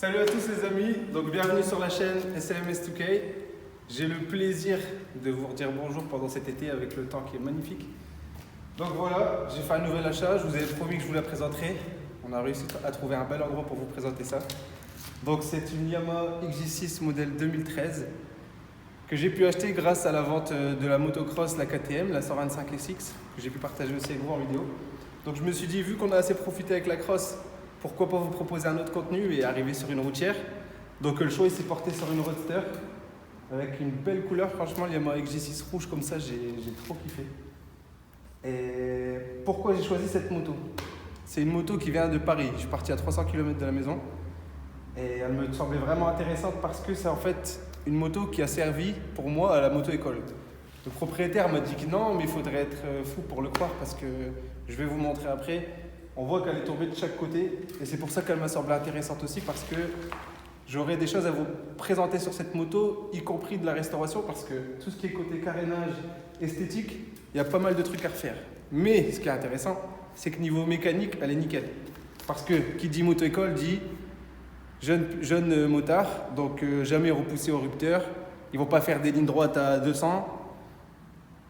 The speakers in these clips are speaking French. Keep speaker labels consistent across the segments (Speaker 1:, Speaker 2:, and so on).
Speaker 1: Salut à tous les amis, donc bienvenue sur la chaîne SLMS2K. J'ai le plaisir de vous redire bonjour pendant cet été avec le temps qui est magnifique. Donc voilà, j'ai fait un nouvel achat, je vous avais promis que je vous la présenterai. On a réussi à trouver un bel endroit pour vous présenter ça. Donc c'est une Yamaha XJ6 modèle 2013 que j'ai pu acheter grâce à la vente de la motocross, la KTM, la 125 SX, que j'ai pu partager aussi avec vous en vidéo. Donc je me suis dit, vu qu'on a assez profité avec la cross, pourquoi pas vous proposer un autre contenu et arriver sur une routière. Donc le choix il s'est porté sur une Roadster avec une belle couleur. Franchement, il y a ma XJ6 rouge comme ça, j'ai trop kiffé. Et pourquoi j'ai choisi cette moto? C'est une moto qui vient de Paris. Je suis parti à 300 km de la maison et elle me semblait vraiment intéressante parce que c'est en fait une moto qui a servi pour moi à la moto-école. Le propriétaire m'a dit que non, mais il faudrait être fou pour le croire parce que je vais vous montrer après. On voit qu'elle est tombée de chaque côté et c'est pour ça qu'elle m'a semblé intéressante aussi parce que j'aurai des choses à vous présenter sur cette moto, y compris de la restauration parce que tout ce qui est côté carénage, esthétique, il y a pas mal de trucs à refaire. Mais ce qui est intéressant, c'est que niveau mécanique, elle est nickel. Parce que qui dit moto-école dit jeune motard, donc jamais repoussé au rupteur. Ils vont pas faire des lignes droites à 200.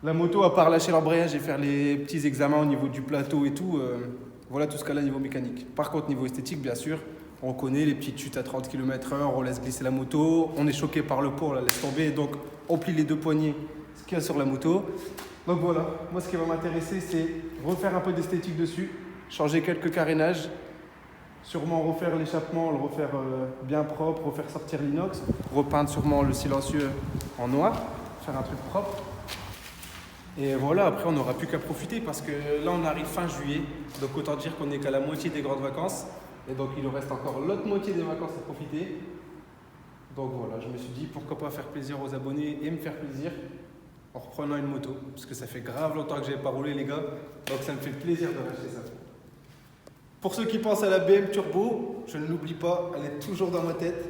Speaker 1: La moto, à part lâcher l'embrayage et faire les petits examens au niveau du plateau et tout, voilà tout ce qu'elle a niveau mécanique. Par contre, niveau esthétique, bien sûr, on connaît les petites chutes à 30 km/h, on laisse glisser la moto, on est choqué par le poids, on la laisse tomber, donc on plie les deux poignets, ce qu'il y a sur la moto. Donc voilà, moi ce qui va m'intéresser, c'est refaire un peu d'esthétique dessus, changer quelques carénages, sûrement refaire l'échappement, le refaire bien propre, refaire sortir l'inox, repeindre sûrement le silencieux en noir, faire un truc propre. Et voilà, après on n'aura plus qu'à profiter parce que là on arrive fin juillet, donc autant dire qu'on n'est qu'à la moitié des grandes vacances. Et donc il nous reste encore l'autre moitié des vacances à profiter. Donc voilà, je me suis dit pourquoi pas faire plaisir aux abonnés et me faire plaisir en reprenant une moto. Parce que ça fait grave longtemps que je n'avais pas roulé les gars, donc ça me fait plaisir de racheter ça. Pour ceux qui pensent à la BM Turbo, je ne l'oublie pas, elle est toujours dans ma tête.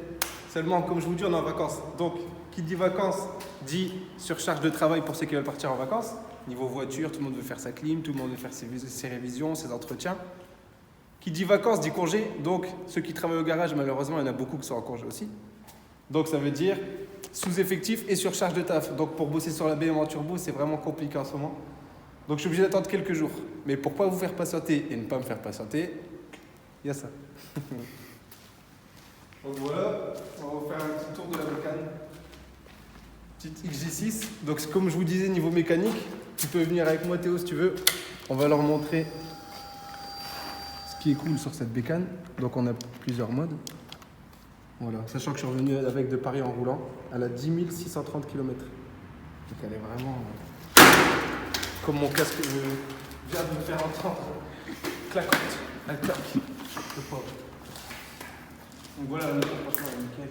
Speaker 1: Seulement, comme je vous dis, on est en vacances. Donc, qui dit vacances, dit surcharge de travail pour ceux qui veulent partir en vacances. Niveau voiture, tout le monde veut faire sa clim, tout le monde veut faire ses révisions, ses entretiens. Qui dit vacances, dit congé. Donc, ceux qui travaillent au garage, malheureusement, il y en a beaucoup qui sont en congé aussi. Donc, ça veut dire sous-effectif et surcharge de taf. Donc, pour bosser sur la BM en turbo, c'est vraiment compliqué en ce moment. Donc, je suis obligé d'attendre quelques jours. Mais pour ne pas vous faire patienter et ne pas me faire patienter, il y a ça. Donc voilà, on va faire un petit tour de la bécane. Petite XJ6. Donc comme je vous disais, niveau mécanique, tu peux venir avec moi Théo si tu veux. On va leur montrer ce qui est cool sur cette bécane. Donc on a plusieurs modes. Voilà, sachant que je suis revenu avec de Paris en roulant. Elle a 10 630 km. Donc elle est vraiment comme mon casque que je viens de me faire entendre. Claquante, elle claque. Le pauvre. Donc voilà, la moto, franchement, elle est nickel.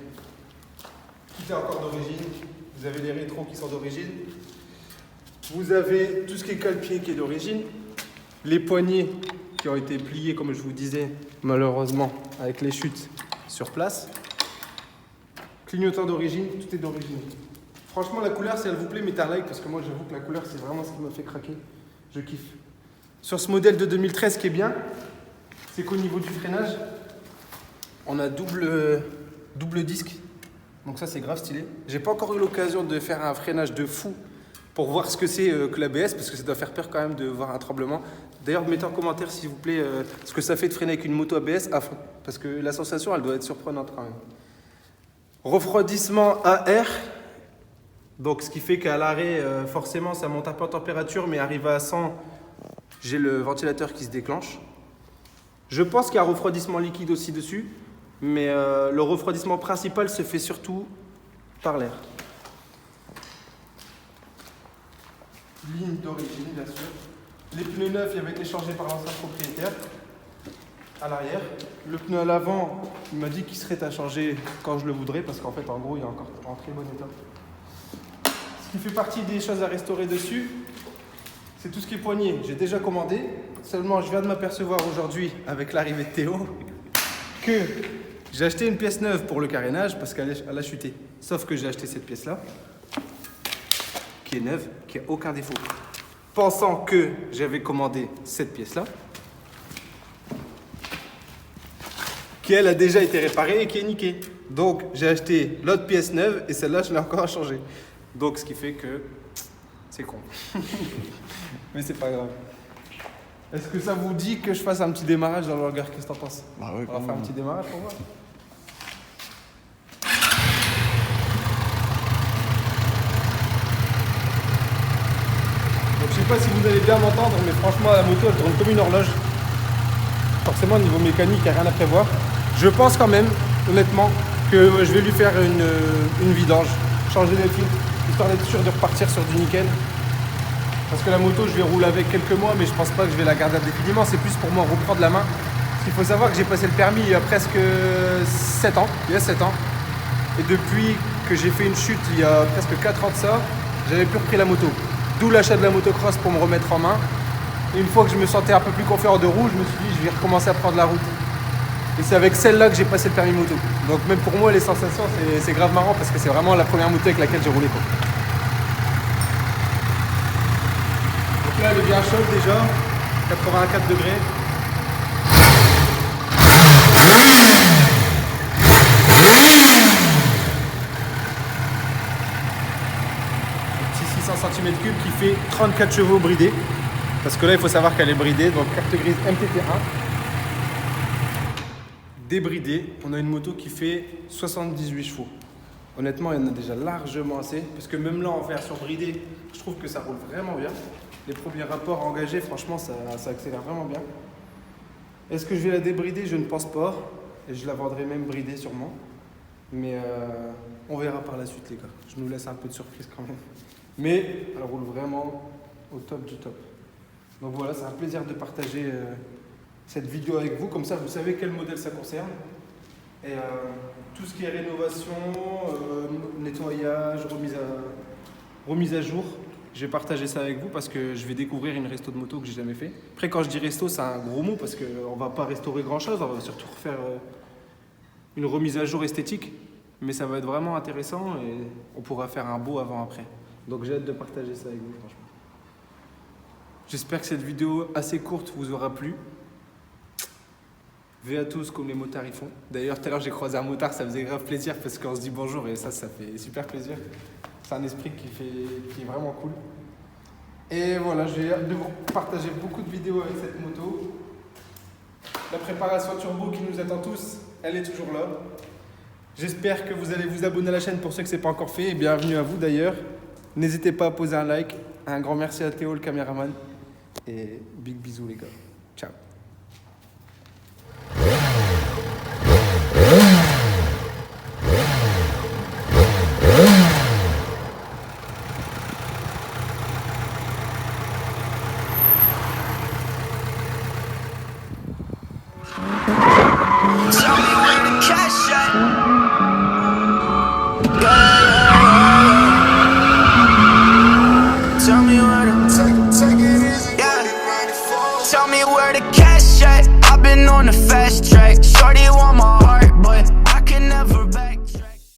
Speaker 1: Tout est encore d'origine. Vous avez les rétros qui sont d'origine. Vous avez tout ce qui est cale-pied qui est d'origine. Les poignées qui ont été pliées, comme je vous disais, malheureusement, avec les chutes sur place. Clignotant d'origine, tout est d'origine. Franchement, la couleur, si elle vous plaît, mettez un like parce que moi, j'avoue que la couleur, c'est vraiment ce qui m'a fait craquer. Je kiffe. Sur ce modèle de 2013, ce qui est bien, c'est qu'au niveau du freinage, on a double disque, donc ça c'est grave stylé. J'ai pas encore eu l'occasion de faire un freinage de fou pour voir ce que c'est que l'ABS, parce que ça doit faire peur quand même de voir un tremblement. D'ailleurs, mettez en commentaire s'il vous plaît ce que ça fait de freiner avec une moto ABS à fond, parce que la sensation elle doit être surprenante quand même. Refroidissement à air, donc ce qui fait qu'à l'arrêt, forcément ça monte un peu en température, mais arrivé à 100, j'ai le ventilateur qui se déclenche. Je pense qu'il y a un refroidissement liquide aussi dessus. Mais le refroidissement principal se fait surtout par l'air. Ligne d'origine, bien sûr. Les pneus neufs, ils avaient été changés par l'ancien propriétaire à l'arrière. Le pneu à l'avant, il m'a dit qu'il serait à changer quand je le voudrais, parce qu'en fait, en gros, il est encore en très bon état. Ce qui fait partie des choses à restaurer dessus, c'est tout ce qui est poignée. J'ai déjà commandé, seulement je viens de m'apercevoir aujourd'hui, avec l'arrivée de Théo, que j'ai acheté une pièce neuve pour le carénage parce qu'elle a chuté. Sauf que j'ai acheté cette pièce-là, qui est neuve, qui n'a aucun défaut. Pensant que j'avais commandé cette pièce-là, qui elle a déjà été réparée et qui est niquée. Donc j'ai acheté l'autre pièce neuve et celle-là je l'ai encore à changer. Donc ce qui fait que c'est con. Mais c'est pas grave. Est-ce que ça vous dit que je fasse un petit démarrage dans le hangar? Qu'est-ce que t'en penses?
Speaker 2: Bah ouais,
Speaker 1: on va faire un petit démarrage pour voir. Donc je sais pas si vous allez bien m'entendre, mais franchement la moto elle tourne comme une horloge. Forcément au niveau mécanique il n'y a rien à prévoir. Je pense quand même, honnêtement, que je vais lui faire une vidange, changer les filtres, histoire d'être sûr de repartir sur du nickel. Parce que la moto, je vais rouler avec quelques mois, mais je pense pas que je vais la garder indéfiniment. C'est plus pour moi reprendre la main. Parce qu'il faut savoir que j'ai passé le permis il y a presque 7 ans. Il y a 7 ans. Et depuis que j'ai fait une chute il y a presque 4 ans de ça, j'avais plus repris la moto. D'où l'achat de la motocross pour me remettre en main. Et une fois que je me sentais un peu plus confiant de roue, je me suis dit je vais recommencer à prendre la route. Et c'est avec celle-là que j'ai passé le permis moto. Donc même pour moi, les sensations, c'est grave marrant parce que c'est vraiment la première moto avec laquelle j'ai roulé, quoi. Donc là, elle est bien chaude déjà, 84 degrés. Un petit 600 cm3 qui fait 34 chevaux bridés. Parce que là, il faut savoir qu'elle est bridée, donc carte grise MTT1. Débridée, on a une moto qui fait 78 chevaux. Honnêtement, il y en a déjà largement assez, parce que même là, en version bridée, je trouve que ça roule vraiment bien. Les premiers rapports engagés, franchement, ça accélère vraiment bien. Est-ce que je vais la débrider? Je ne pense pas. Et je la vendrai même bridée sûrement. Mais on verra par la suite, les gars. Je nous laisse un peu de surprise quand même. Mais elle roule vraiment au top du top. Donc voilà, c'est un plaisir de partager cette vidéo avec vous. Comme ça, vous savez quel modèle ça concerne. Et tout ce qui est rénovation, nettoyage, remise à jour, je vais partager ça avec vous parce que je vais découvrir une resto de moto que j'ai jamais fait. Après, quand je dis resto, c'est un gros mot parce qu'on va pas restaurer grand chose, on va surtout refaire une remise à jour esthétique. Mais ça va être vraiment intéressant et on pourra faire un beau avant-après. Donc j'ai hâte de partager ça avec vous, franchement. J'espère que cette vidéo assez courte vous aura plu. V à tous comme les motards y font. D'ailleurs, tout à l'heure, j'ai croisé un motard, ça faisait grave plaisir parce qu'on se dit bonjour et ça fait super plaisir. C'est un esprit qui est vraiment cool. Et voilà, j'ai hâte de vous partager beaucoup de vidéos avec cette moto. La préparation turbo qui nous attend tous, elle est toujours là. J'espère que vous allez vous abonner à la chaîne pour ceux que ce n'est pas encore fait. Et bienvenue à vous d'ailleurs. N'hésitez pas à poser un like. Un grand merci à Théo, le caméraman. Et big bisous les gars. Ciao.
Speaker 3: Tell me where the cash at. I've been on the fast track. Shorty want